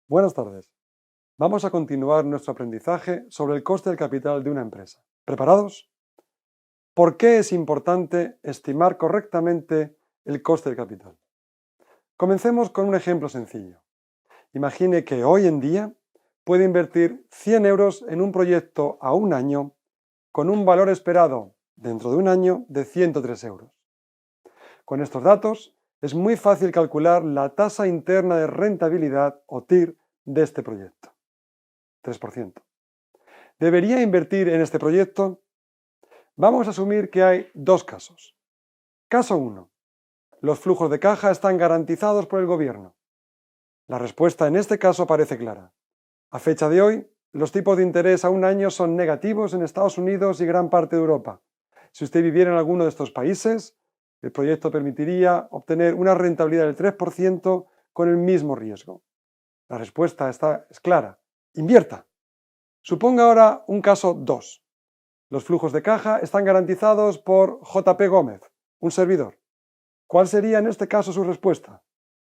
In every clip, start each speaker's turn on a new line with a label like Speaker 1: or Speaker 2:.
Speaker 1: Buenas tardes. Vamos a continuar nuestro aprendizaje sobre el coste del capital de una empresa. ¿Preparados? ¿Por qué es importante estimar correctamente el coste del capital? Comencemos con un ejemplo sencillo. Imagine que hoy en día puede invertir 100 euros en un proyecto a un año con un valor esperado dentro de un año de 103 euros. Con estos datos es muy fácil calcular la tasa interna de rentabilidad o TIR de este proyecto. 3%. ¿Debería invertir en este proyecto? Vamos a asumir que hay dos casos. Caso 1. Los flujos de caja están garantizados por el gobierno. La respuesta en este caso parece clara. A fecha de hoy, los tipos de interés a un año son negativos en Estados Unidos y gran parte de Europa. Si usted viviera en alguno de estos países, el proyecto permitiría obtener una rentabilidad del 3% con el mismo riesgo. La respuesta es clara. Invierta. Suponga ahora un caso 2. Los flujos de caja están garantizados por JP Gómez, un servidor. ¿Cuál sería en este caso su respuesta?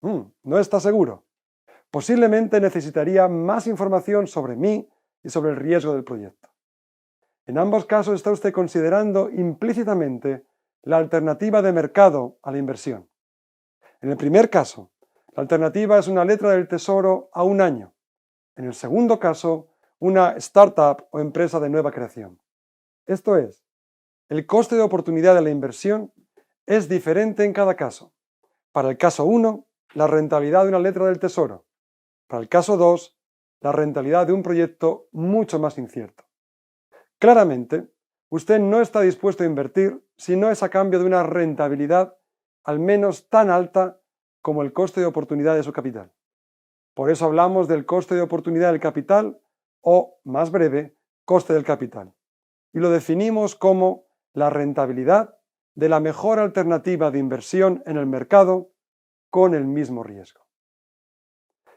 Speaker 1: No está seguro. Posiblemente necesitaría más información sobre mí y sobre el riesgo del proyecto. En ambos casos está usted considerando implícitamente la alternativa de mercado a la inversión. En el primer caso, la alternativa es una letra del Tesoro a un año. En el segundo caso, una startup o empresa de nueva creación. Esto es, el coste de oportunidad de la inversión es diferente en cada caso. Para el caso 1, la rentabilidad de una letra del Tesoro. Para el caso 2, la rentabilidad de un proyecto mucho más incierto. Claramente, usted no está dispuesto a invertir si no es a cambio de una rentabilidad al menos tan alta como el coste de oportunidad de su capital. Por eso hablamos del coste de oportunidad del capital o, más breve, coste del capital. Y lo definimos como la rentabilidad de la mejor alternativa de inversión en el mercado con el mismo riesgo.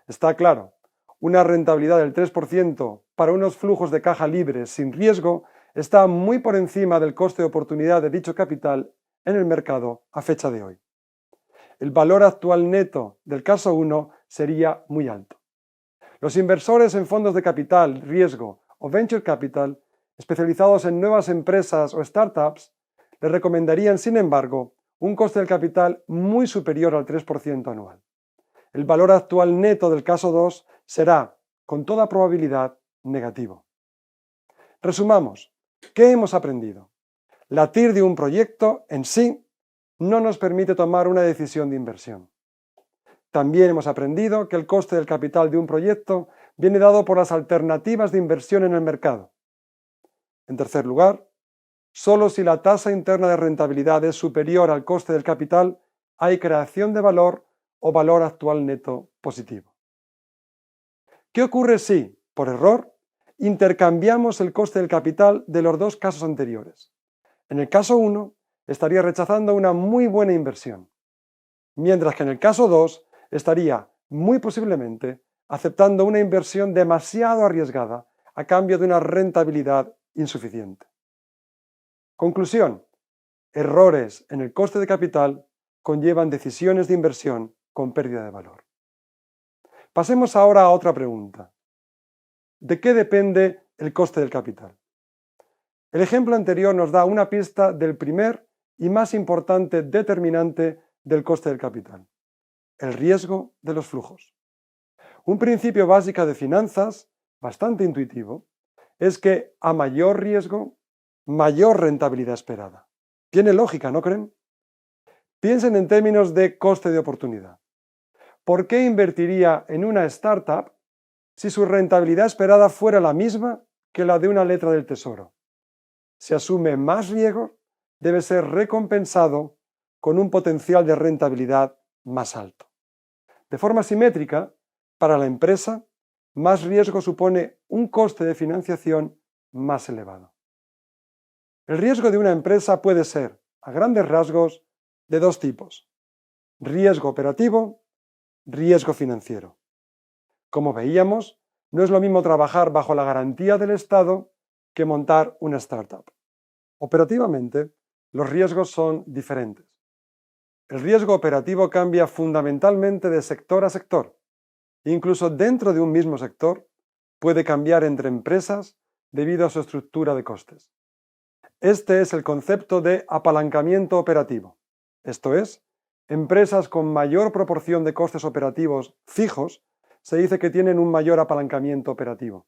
Speaker 1: Está claro, una rentabilidad del 3% para unos flujos de caja libres sin riesgo está muy por encima del coste de oportunidad de dicho capital en el mercado a fecha de hoy. El valor actual neto del caso 1 sería muy alto. Los inversores en fondos de capital, riesgo o venture capital especializados en nuevas empresas o startups le recomendarían, sin embargo, un coste del capital muy superior al 3% anual. El valor actual neto del caso 2 será, con toda probabilidad, negativo. Resumamos, ¿qué hemos aprendido? La TIR de un proyecto en sí no nos permite tomar una decisión de inversión. También hemos aprendido que el coste del capital de un proyecto viene dado por las alternativas de inversión en el mercado. En tercer lugar, solo si la tasa interna de rentabilidad es superior al coste del capital, hay creación de valor o valor actual neto positivo. ¿Qué ocurre si, por error, intercambiamos el coste del capital de los dos casos anteriores? En el caso 1, estaría rechazando una muy buena inversión, mientras que en el caso 2, estaría muy posiblemente aceptando una inversión demasiado arriesgada a cambio de una rentabilidad insuficiente. Conclusión: errores en el coste de capital conllevan decisiones de inversión con pérdida de valor. Pasemos ahora a otra pregunta. ¿De qué depende el coste del capital? El ejemplo anterior nos da una pista del primer y más importante determinante del coste del capital: el riesgo de los flujos. Un principio básico de finanzas, bastante intuitivo, es que a mayor riesgo, mayor rentabilidad esperada. Tiene lógica, ¿no creen? Piensen en términos de coste de oportunidad. ¿Por qué invertiría en una startup si su rentabilidad esperada fuera la misma que la de una letra del Tesoro? Si asume más riesgo, debe ser recompensado con un potencial de rentabilidad más alto. De forma simétrica, para la empresa, más riesgo supone un coste de financiación más elevado. El riesgo de una empresa puede ser, a grandes rasgos, de dos tipos: riesgo operativo, riesgo financiero. Como veíamos, no es lo mismo trabajar bajo la garantía del Estado que montar una startup. Operativamente, los riesgos son diferentes. El riesgo operativo cambia fundamentalmente de sector a sector. Incluso dentro de un mismo sector, puede cambiar entre empresas debido a su estructura de costes. Este es el concepto de apalancamiento operativo. Esto es, empresas con mayor proporción de costes operativos fijos se dice que tienen un mayor apalancamiento operativo.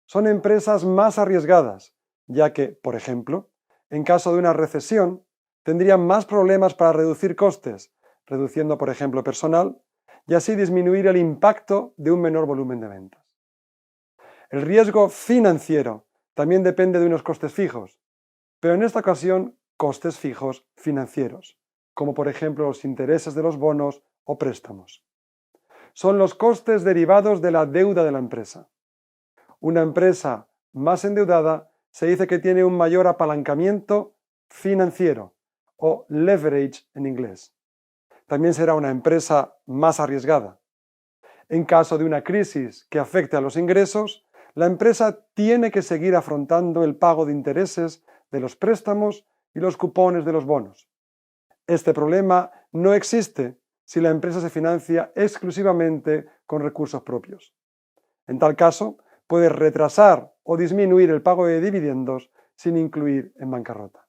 Speaker 1: Son empresas más arriesgadas, ya que, por ejemplo, en caso de una recesión, tendrían más problemas para reducir costes, reduciendo, por ejemplo, personal, y así disminuir el impacto de un menor volumen de ventas. El riesgo financiero también depende de unos costes fijos, pero en esta ocasión costes fijos financieros, como por ejemplo los intereses de los bonos o préstamos. Son los costes derivados de la deuda de la empresa. Una empresa más endeudada se dice que tiene un mayor apalancamiento financiero o leverage en inglés. También será una empresa más arriesgada. En caso de una crisis que afecte a los ingresos, la empresa tiene que seguir afrontando el pago de intereses de los préstamos y los cupones de los bonos. Este problema no existe si la empresa se financia exclusivamente con recursos propios. En tal caso, puede retrasar o disminuir el pago de dividendos sin incluir en bancarrota.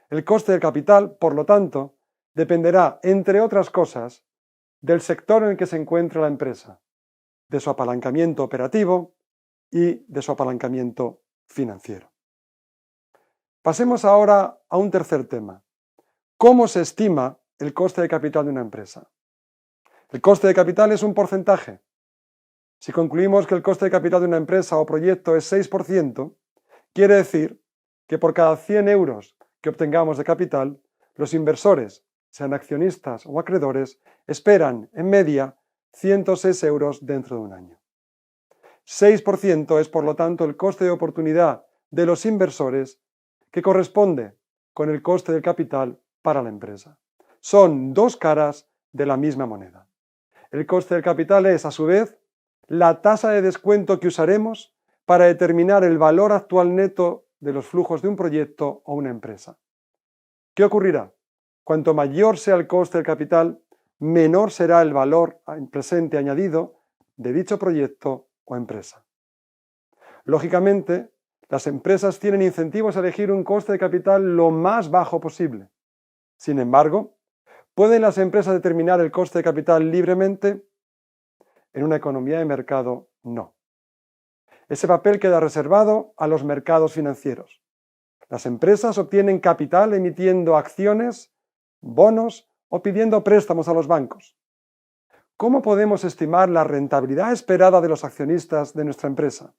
Speaker 1: El coste del capital, por lo tanto, dependerá, entre otras cosas, del sector en el que se encuentra la empresa, de su apalancamiento operativo y de su apalancamiento financiero. Pasemos ahora a un tercer tema. ¿Cómo se estima el coste de capital de una empresa? El coste de capital es un porcentaje. Si concluimos que el coste de capital de una empresa o proyecto es 6%, quiere decir que por cada 100 euros que obtengamos de capital, los inversores, sean accionistas o acreedores, esperan, en media, 106 euros dentro de un año. 6% es, por lo tanto, el coste de oportunidad de los inversores que corresponde con el coste del capital para la empresa. Son dos caras de la misma moneda. El coste del capital es, a su vez, la tasa de descuento que usaremos para determinar el valor actual neto de los flujos de un proyecto o una empresa. ¿Qué ocurrirá? Cuanto mayor sea el coste del capital, menor será el valor presente añadido de dicho proyecto o empresa. Lógicamente, las empresas tienen incentivos a elegir un coste de capital lo más bajo posible. Sin embargo, ¿pueden las empresas determinar el coste de capital libremente? En una economía de mercado, no. Ese papel queda reservado a los mercados financieros. Las empresas obtienen capital emitiendo acciones, bonos o pidiendo préstamos a los bancos. ¿Cómo podemos estimar la rentabilidad esperada de los accionistas de nuestra empresa?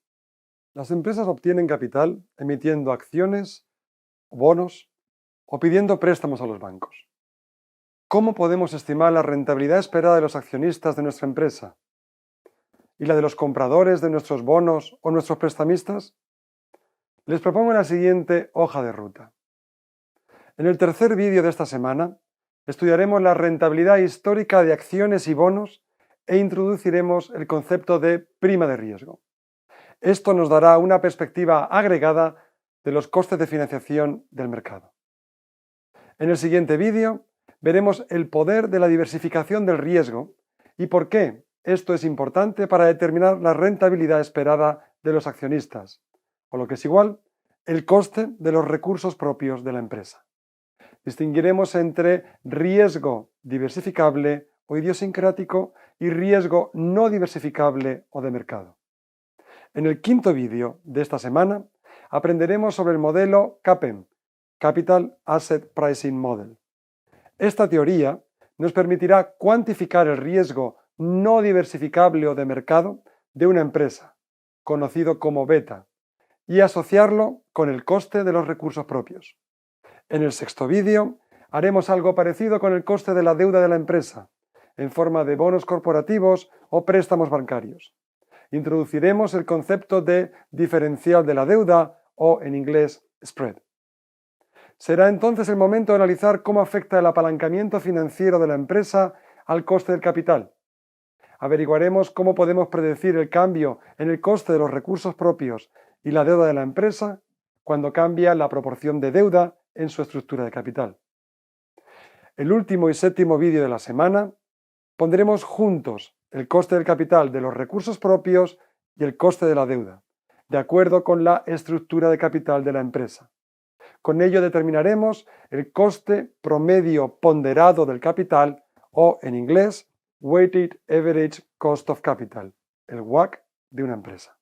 Speaker 1: Las empresas obtienen capital emitiendo acciones, bonos o pidiendo préstamos a los bancos. ¿Cómo podemos estimar la rentabilidad esperada de los accionistas de nuestra empresa? ¿Y la de los compradores de nuestros bonos o nuestros prestamistas? Les propongo la siguiente hoja de ruta. En el tercer vídeo de esta semana estudiaremos la rentabilidad histórica de acciones y bonos e introduciremos el concepto de prima de riesgo. Esto nos dará una perspectiva agregada de los costes de financiación del mercado. En el siguiente vídeo veremos el poder de la diversificación del riesgo y por qué esto es importante para determinar la rentabilidad esperada de los accionistas, o lo que es igual, el coste de los recursos propios de la empresa. Distinguiremos entre riesgo diversificable o idiosincrático y riesgo no diversificable o de mercado. En el quinto vídeo de esta semana aprenderemos sobre el modelo CAPM, Capital Asset Pricing Model. Esta teoría nos permitirá cuantificar el riesgo no diversificable o de mercado de una empresa, conocido como beta, y asociarlo con el coste de los recursos propios. En el sexto vídeo haremos algo parecido con el coste de la deuda de la empresa, en forma de bonos corporativos o préstamos bancarios. Introduciremos el concepto de diferencial de la deuda o, en inglés, spread. Será entonces el momento de analizar cómo afecta el apalancamiento financiero de la empresa al coste del capital. Averiguaremos cómo podemos predecir el cambio en el coste de los recursos propios y la deuda de la empresa cuando cambia la proporción de deuda en su estructura de capital. El último y séptimo vídeo de la semana pondremos juntos el coste del capital de los recursos propios y el coste de la deuda, de acuerdo con la estructura de capital de la empresa. Con ello determinaremos el coste promedio ponderado del capital o, en inglés, Weighted Average Cost of Capital, el WACC de una empresa.